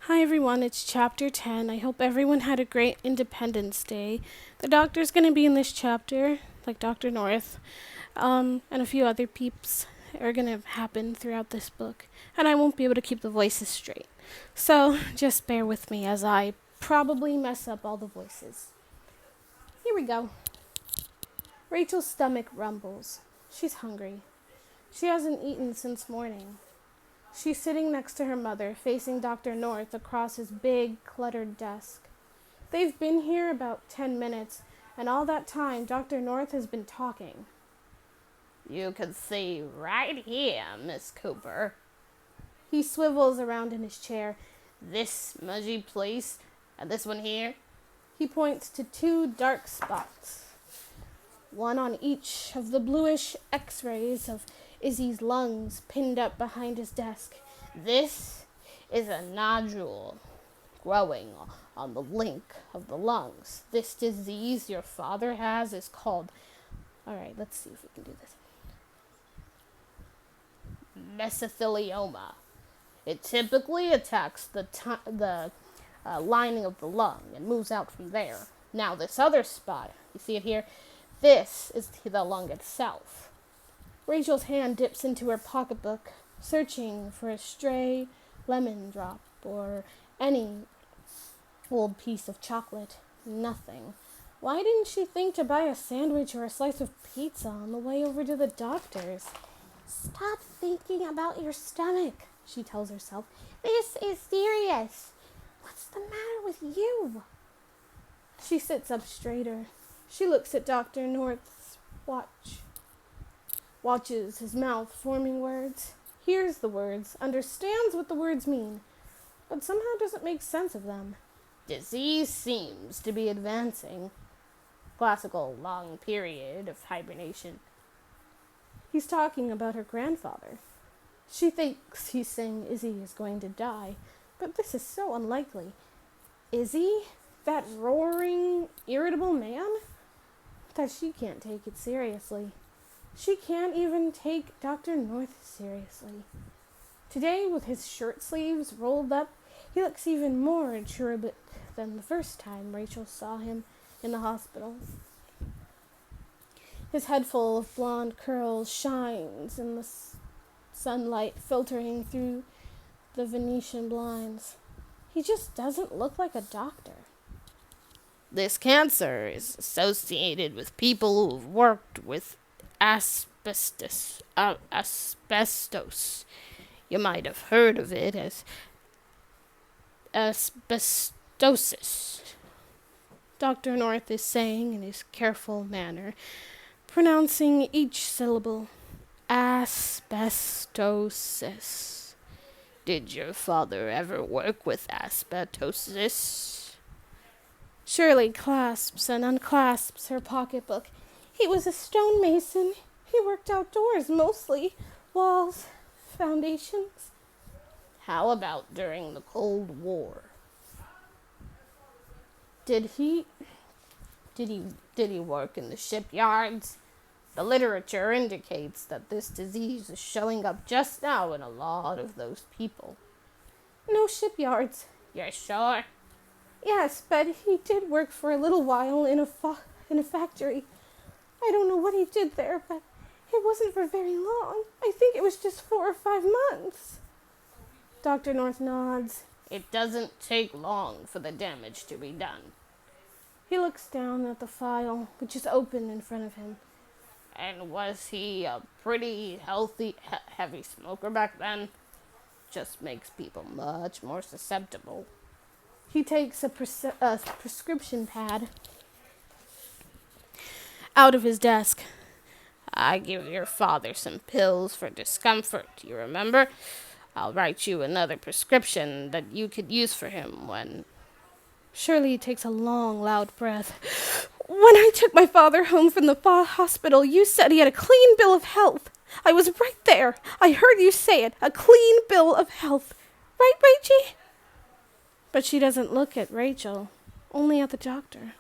Hi everyone, it's chapter 10. I hope everyone had a great Independence Day. The doctor's going to be in this chapter, like Dr. North, and a few other peeps are going to happen throughout this book, and I won't be able to keep the voices straight. So just bear with me as I probably mess up all the voices. Here we go. Rachel's stomach rumbles. She's hungry. She hasn't eaten since morning. She's sitting next to her mother, facing Dr. North across his big, cluttered desk. They've been here about 10 minutes, and all that time Dr. North has been talking. You can see right here, Miss Cooper. He swivels around in his chair. This smudgy place, and this one here. He points to two dark spots, one on each of the bluish x-rays of Izzy's lungs pinned up behind his desk. This is a nodule growing on the link of the lungs. This disease your father has is called, all right, let's see if we can do this, mesothelioma. It typically attacks the lining of the lung and moves out from there. Now this other spot, you see it here? This is the lung itself. Rachel's hand dips into her pocketbook, searching for a stray lemon drop or any old piece of chocolate. Nothing. Why didn't she think to buy a sandwich or a slice of pizza on the way over to the doctor's? Stop thinking about your stomach, she tells herself. This is serious. What's the matter with you? She sits up straighter. She looks at Dr. North's watch. Watches his mouth forming words, hears the words, understands what the words mean, but somehow doesn't make sense of them. Disease seems to be advancing. Classical long period of hibernation. He's talking about her grandfather. She thinks he's saying Izzy is going to die, but this is so unlikely. Izzy? That roaring, irritable man? That she can't take it seriously. She can't even take Dr. North seriously. Today, with his shirt sleeves rolled up, he looks even more cherubic than the first time Rachel saw him in the hospital. His head full of blonde curls shines in the sunlight filtering through the Venetian blinds. He just doesn't look like a doctor. This cancer is associated with people who've worked with asbestos. You might have heard of it as asbestosis. Dr. North is saying in his careful manner, pronouncing each syllable. Asbestosis. Did your father ever work with asbestosis? Shirley clasps and unclasps her pocketbook. He was a stonemason. He worked outdoors mostly. Walls, foundations. How about during the Cold War? Did he work in the shipyards? The literature indicates that this disease is showing up just now in a lot of those people. No shipyards. You're sure? Yes, but he did work for a little while in a factory. I don't know what he did there, but it wasn't for very long. I think it was just 4 or 5 months. Dr. North nods. It doesn't take long for the damage to be done. He looks down at the file, which is open in front of him. And was he a pretty healthy, heavy smoker back then? Just makes people much more susceptible. He takes a prescription pad out of his desk. I give your father some pills for discomfort, you remember? I'll write you another prescription that you could use for him when... Shirley takes a long, loud breath. When I took my father home from the hospital, you said he had a clean bill of health. I was right there. I heard you say it. A clean bill of health. Right, Rachie? But she doesn't look at Rachel, only at the doctor.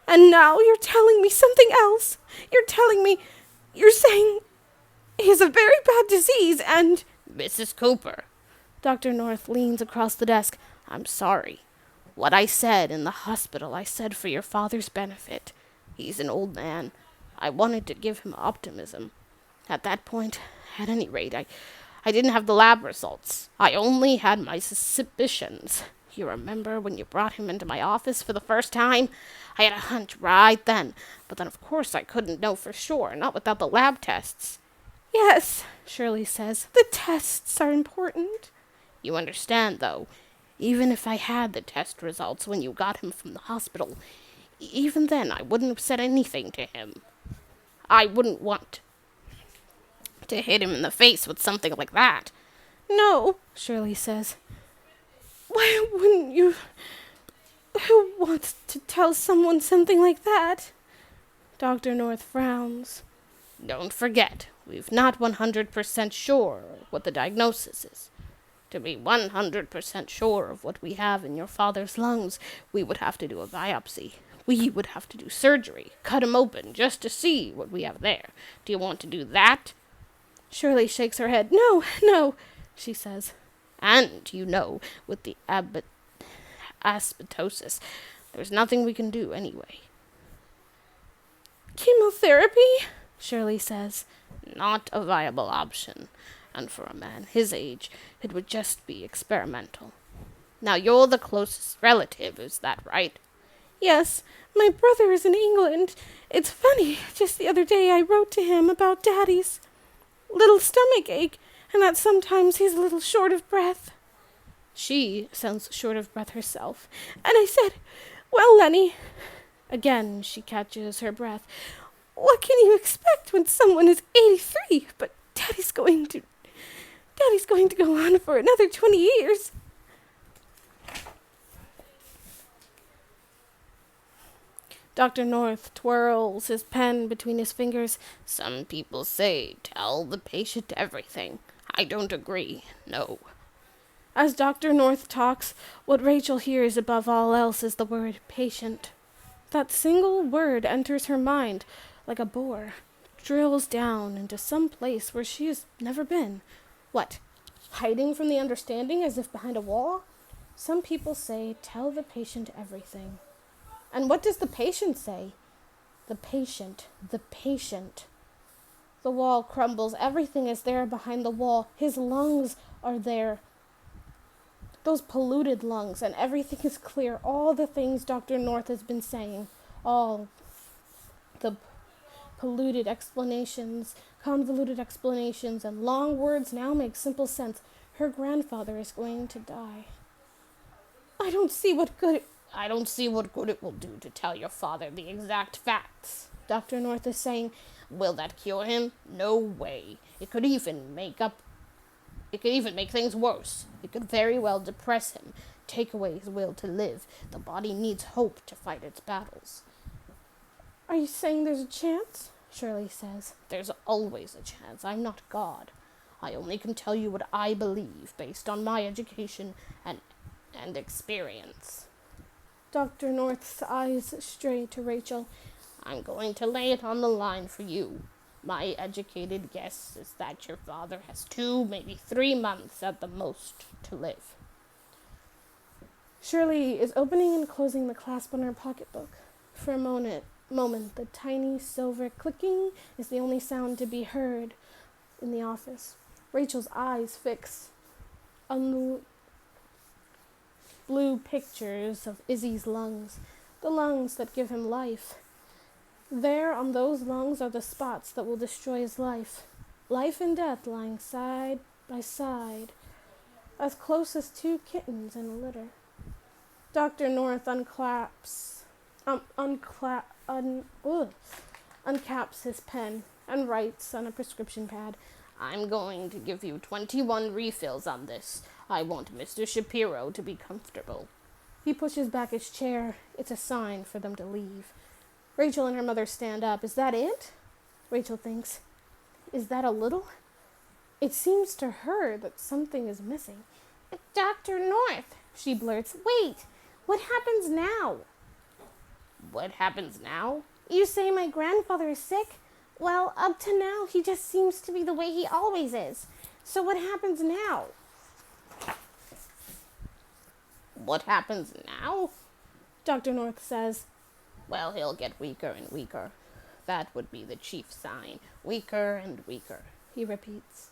And now you're telling me something else. You're saying he has a very bad disease and... Mrs. Cooper. Dr. North leans across the desk. I'm sorry. What I said in the hospital, I said for your father's benefit. He's an old man. I wanted to give him optimism. At that point, at any rate, I didn't have the lab results. I only had my suspicions. You remember when you brought him into my office for the first time? I had a hunch right then, but then of course I couldn't know for sure, not without the lab tests. Yes, Shirley says. The tests are important. You understand, though, even if I had the test results when you got him from the hospital, even then I wouldn't have said anything to him. I wouldn't want to hit him in the face with something like that. No, Shirley says. Why wouldn't you? Who wants to tell someone something like that? Dr. North frowns. Don't forget, we've not 100% sure what the diagnosis is. To be 100% sure of what we have in your father's lungs, we would have to do a biopsy. We would have to do surgery, cut him open, just to see what we have there. Do you want to do that? Shirley shakes her head. No, no, she says. And, with the asbestosis, there's nothing we can do anyway. Chemotherapy? Shirley says. Not a viable option. And for a man his age, it would just be experimental. Now, you're the closest relative, is that right? Yes, my brother is in England. It's funny, just the other day I wrote to him about Daddy's little stomach ache, and that sometimes he's a little short of breath. She sounds short of breath herself. And I said, well, Lenny. Again she catches her breath. What can you expect when someone is 83? But Daddy's going to go on for another 20 years. Dr. North twirls his pen between his fingers. Some people say, tell the patient everything. I don't agree, no. As Dr. North talks, what Rachel hears above all else is the word patient. That single word enters her mind like a bore, drills down into some place where she has never been. What, hiding from the understanding as if behind a wall? Some people say, tell the patient everything. And what does the patient say? The patient, the patient. The wall crumbles. Everything is there behind the wall. His lungs are there. Those polluted lungs, and everything is clear. All the things Dr. North has been saying. All the polluted explanations, convoluted explanations, and long words now make simple sense. Her grandfather is going to die. I don't see what good it will do to tell your father the exact facts. Dr. North is saying. Will that cure him? No way. It could even make things worse. It could very well depress him, take away his will to live. The body needs hope to fight its battles. Are you saying there's a chance? Shirley says. There's always a chance. I'm not God. I only can tell you what I believe, based on my education and experience. Dr. North's eyes stray to Rachel. I'm going to lay it on the line for you. My educated guess is that your father has 2, maybe 3 months at the most to live. Shirley is opening and closing the clasp on her pocketbook. For a moment, the tiny silver clicking is the only sound to be heard in the office. Rachel's eyes fix on the blue pictures of Izzy's lungs, the lungs that give him life. There on those lungs are the spots that will destroy his life. Life and death lying side by side, as close as 2 kittens in a litter. Dr. North uncaps his pen and writes on a prescription pad. I'm going to give you 21 refills on this. I want Mr. Shapiro to be comfortable. He pushes back his chair. It's a sign for them to leave. Rachel and her mother stand up. Is that it? Rachel thinks. Is that a little? It seems to her that something is missing. Dr. North, she blurts. Wait, what happens now? What happens now? You say my grandfather is sick? Well, up to now, he just seems to be the way he always is. So what happens now? What happens now? Dr. North says. Well, he'll get weaker and weaker. That would be the chief sign. Weaker and weaker, he repeats.